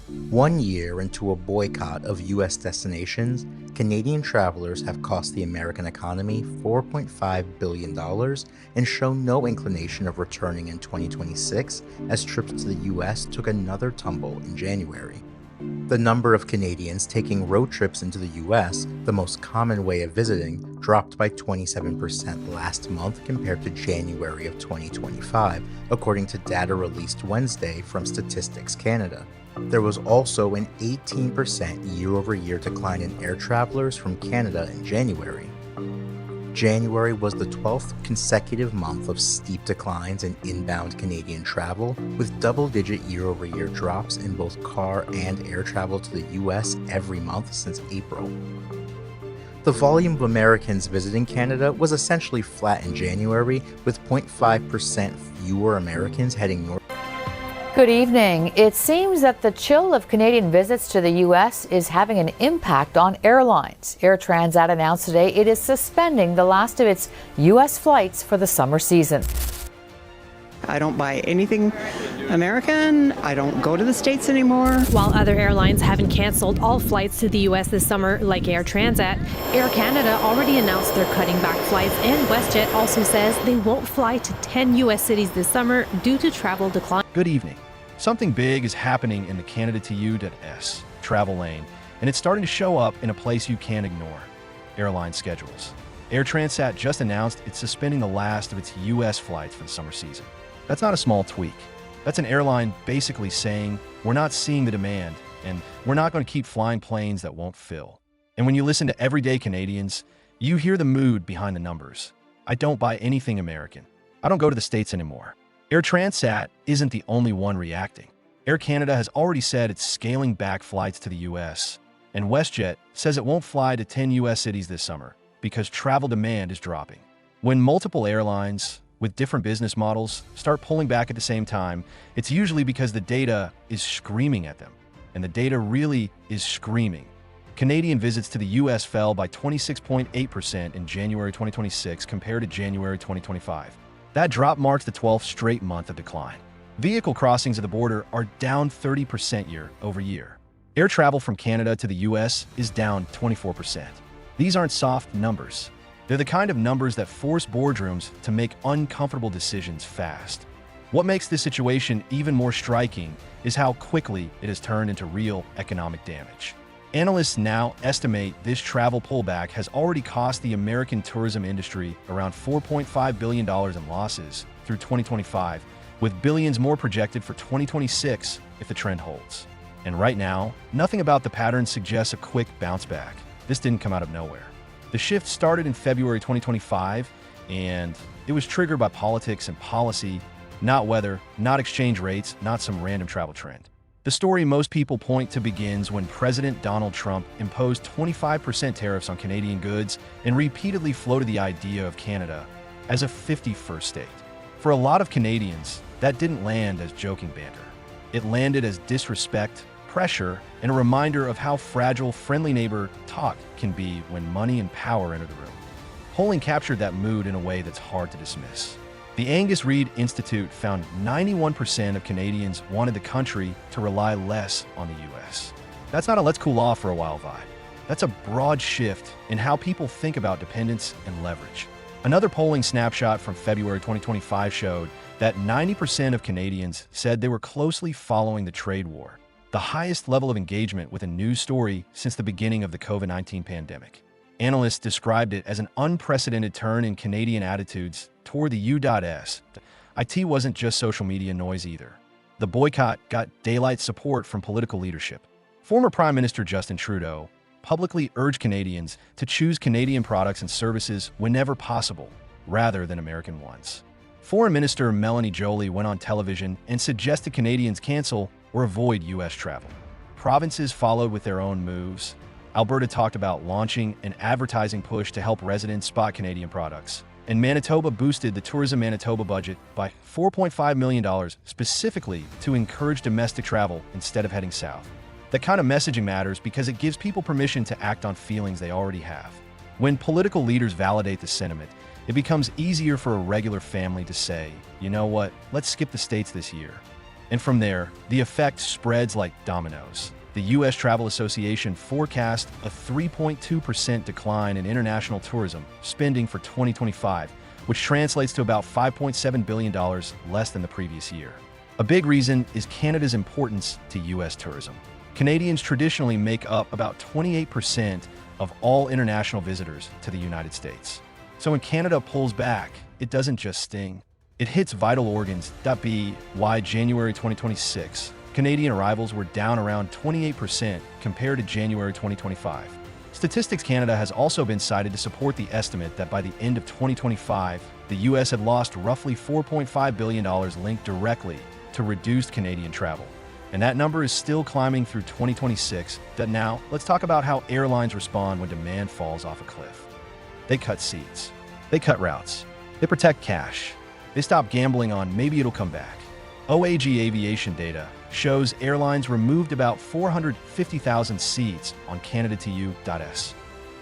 1 year into a boycott of U.S. destinations, Canadian travelers have cost the American economy $4.5 billion and show no inclination of returning in 2026 as trips to the U.S. took another tumble in January. The number of Canadians taking road trips into the US, the most common way of visiting, dropped by 27% last month compared to January of 2025, according to data released Wednesday from Statistics Canada. There was also an 18% year-over-year decline in air travelers from Canada in January. January was the 12th consecutive month of steep declines in inbound Canadian travel, with double-digit year-over-year drops in both car and air travel to the US every month since April. The volume of Americans visiting Canada was essentially flat in January, with 0.5% fewer Americans heading north. Good evening. It seems that the chill of Canadian visits to the U.S. is having an impact on airlines. Air Transat announced today it is suspending the last of its U.S. flights for the summer season. I don't buy anything American. I don't go to the States anymore. While other airlines haven't canceled all flights to the U.S. this summer, like Air Transat, Air Canada already announced they're cutting back flights, and WestJet also says they won't fly to 10 U.S. cities this summer due to travel decline. Good evening. Something big is happening in the Canada to U.S. travel lane, and it's starting to show up in a place you can't ignore: airline schedules. Air Transat just announced it's suspending the last of its U.S. flights for the summer season. That's not a small tweak. That's an airline basically saying, we're not seeing the demand, and we're not going to keep flying planes that won't fill. And when you listen to everyday Canadians, you hear the mood behind the numbers. I don't buy anything American. I don't go to the States anymore. Air Transat isn't the only one reacting. Air Canada has already said it's scaling back flights to the U.S., and WestJet says it won't fly to 10 U.S. cities this summer because travel demand is dropping. When multiple airlines with different business models start pulling back at the same time, it's usually because the data is screaming at them, and the data really is screaming. Canadian visits to the U.S. fell by 26.8% in January 2026 compared to January 2025. That drop marks the 12th straight month of decline. Vehicle crossings of the border are down 30% year over year. Air travel from Canada to the U.S. is down 24%. These aren't soft numbers. They're the kind of numbers that force boardrooms to make uncomfortable decisions fast. What makes this situation even more striking is how quickly it has turned into real economic damage. Analysts now estimate this travel pullback has already cost the American tourism industry around $4.5 billion in losses through 2025, with billions more projected for 2026 if the trend holds. And right now, nothing about the pattern suggests a quick bounce back. This didn't come out of nowhere. The shift started in February 2025, and it was triggered by politics and policy, not weather, not exchange rates, not some random travel trend. The story most people point to begins when President Donald Trump imposed 25% tariffs on Canadian goods and repeatedly floated the idea of Canada as a 51st state. For a lot of Canadians, that didn't land as joking banter. It landed as disrespect, pressure, and a reminder of how fragile friendly neighbor talk can be when money and power enter the room. Polling captured that mood in a way that's hard to dismiss. The Angus Reid Institute found 91% of Canadians wanted the country to rely less on the U.S. That's not a let's cool off for a while vibe. That's a broad shift in how people think about dependence and leverage. Another polling snapshot from February 2025 showed that 90% of Canadians said they were closely following the trade war, the highest level of engagement with a news story since the beginning of the COVID-19 pandemic. Analysts described it as an unprecedented turn in Canadian attitudes toward the U.S. IT wasn't just social media noise either. The boycott got daylight support from political leadership. Former Prime Minister Justin Trudeau publicly urged Canadians to choose Canadian products and services whenever possible, rather than American ones. Foreign Minister Melanie Joly went on television and suggested Canadians cancel or avoid U.S. travel. Provinces followed with their own moves. Alberta talked about launching an advertising push to help residents spot Canadian products. And Manitoba boosted the Tourism Manitoba budget by $4.5 million specifically to encourage domestic travel instead of heading south. That kind of messaging matters because it gives people permission to act on feelings they already have. When political leaders validate the sentiment, it becomes easier for a regular family to say, you know what, let's skip the States this year. And from there, the effect spreads like dominoes. The U.S. Travel Association forecast a 3.2% decline in international tourism spending for 2025, which translates to about $5.7 billion less than the previous year. A big reason is Canada's importance to U.S. tourism. Canadians traditionally make up about 28% of all international visitors to the United States. So when Canada pulls back, it doesn't just sting. It hits vital organs. That be why January 2026, Canadian arrivals were down around 28% compared to January 2025. Statistics Canada has also been cited to support the estimate that by the end of 2025, the U.S. had lost roughly $4.5 billion linked directly to reduced Canadian travel. And that number is still climbing through 2026. Now, let's talk about how airlines respond when demand falls off a cliff. They cut seats. They cut routes. They protect cash. They stop gambling on maybe it'll come back. OAG aviation data shows airlines removed about 450,000 seats on Canada to U.S.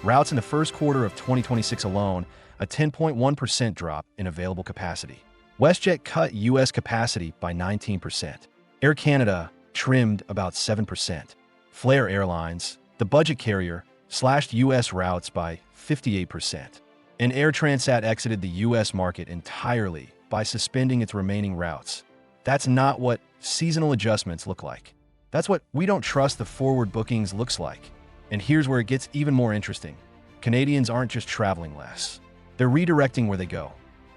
routes in the first quarter of 2026 alone, a 10.1% drop in available capacity. WestJet cut U.S. capacity by 19%. Air Canada trimmed about 7%. Flair Airlines, the budget carrier, slashed U.S. routes by 58%. And Air Transat exited the U.S. market entirely by suspending its remaining routes. That's not what seasonal adjustments look like. That's what we don't trust the forward bookings looks like. And here's where it gets even more interesting. Canadians aren't just traveling less. They're redirecting where they go.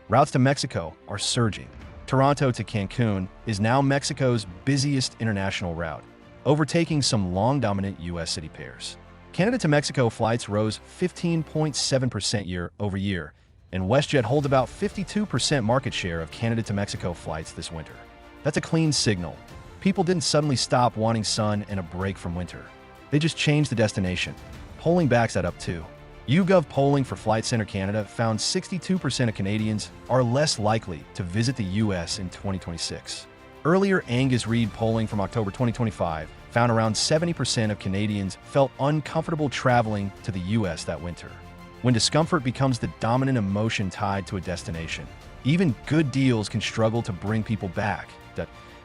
Routes to Mexico are surging. Toronto to Cancun is now Mexico's busiest international route, overtaking some long-dominant U.S. city pairs. Canada to Mexico flights rose 15.7% year over year, and WestJet holds about 52% market share of Canada to Mexico flights this winter. That's a clean signal. People didn't suddenly stop wanting sun and a break from winter. They just changed the destination. Polling backs that up too. YouGov polling for Flight Centre Canada found 62% of Canadians are less likely to visit the U.S. in 2026. Earlier Angus Reid polling from October 2025 found around 70% of Canadians felt uncomfortable traveling to the U.S. that winter. When discomfort becomes the dominant emotion tied to a destination, even good deals can struggle to bring people back.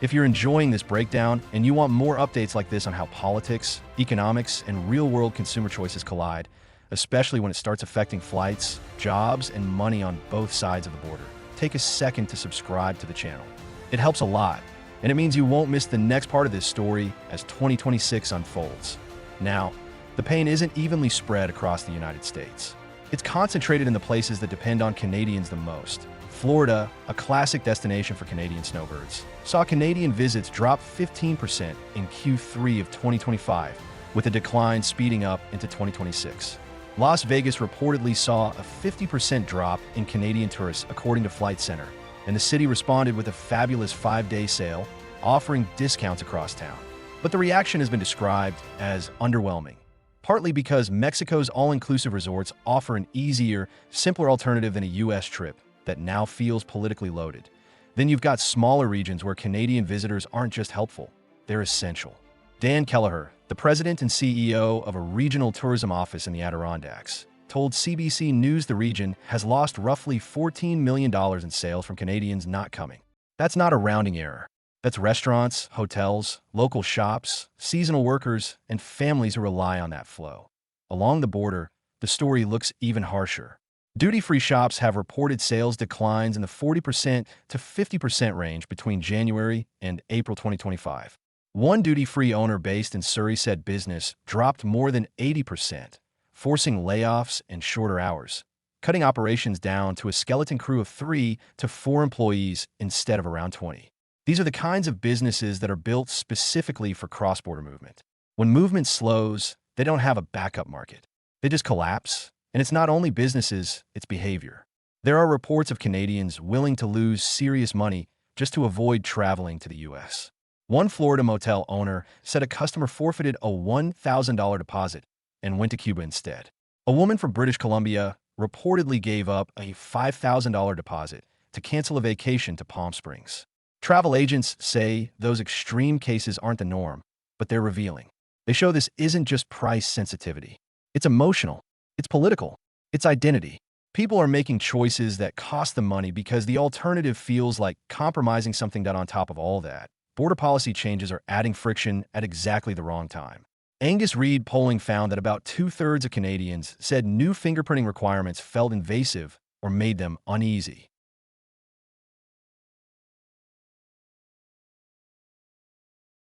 If you're enjoying this breakdown and you want more updates like this on how politics, economics, and real-world consumer choices collide, especially when it starts affecting flights, jobs, and money on both sides of the border, take a second to subscribe to the channel. It helps a lot, and it means you won't miss the next part of this story as 2026 unfolds. Now, the pain isn't evenly spread across the United States. It's concentrated in the places that depend on Canadians the most. Florida, a classic destination for Canadian snowbirds, saw Canadian visits drop 15% in Q3 of 2025, with a decline speeding up into 2026. Las Vegas reportedly saw a 50% drop in Canadian tourists, according to Flight Centre, and the city responded with a fabulous 5-day sale, offering discounts across town. But the reaction has been described as underwhelming, partly because Mexico's all-inclusive resorts offer an easier, simpler alternative than a U.S. trip that now feels politically loaded. Then you've got smaller regions where Canadian visitors aren't just helpful, they're essential. Dan Kelleher, the president and CEO of a regional tourism office in the Adirondacks, told CBC News the region has lost roughly $14 million in sales from Canadians not coming. That's not a rounding error. That's restaurants, hotels, local shops, seasonal workers, and families who rely on that flow. Along the border, the story looks even harsher. Duty-free shops have reported sales declines in the 40% to 50% range between January and April 2025. One duty-free owner based in Surrey said business dropped more than 80%, forcing layoffs and shorter hours, cutting operations down to a skeleton crew of 3 to 4 employees instead of around 20. These are the kinds of businesses that are built specifically for cross-border movement. When movement slows, they don't have a backup market. They just collapse. And it's not only businesses, it's behavior. There are reports of Canadians willing to lose serious money just to avoid traveling to the U.S. One Florida motel owner said a customer forfeited a $1,000 deposit and went to Cuba instead. A woman from British Columbia reportedly gave up a $5,000 deposit to cancel a vacation to Palm Springs. Travel agents say those extreme cases aren't the norm, but they're revealing. They show this isn't just price sensitivity. It's emotional. It's political. It's identity. People are making choices that cost them money because the alternative feels like compromising something that on top of all that, border policy changes are adding friction at exactly the wrong time. Angus Reid polling found that about two-thirds of Canadians said new fingerprinting requirements felt invasive or made them uneasy.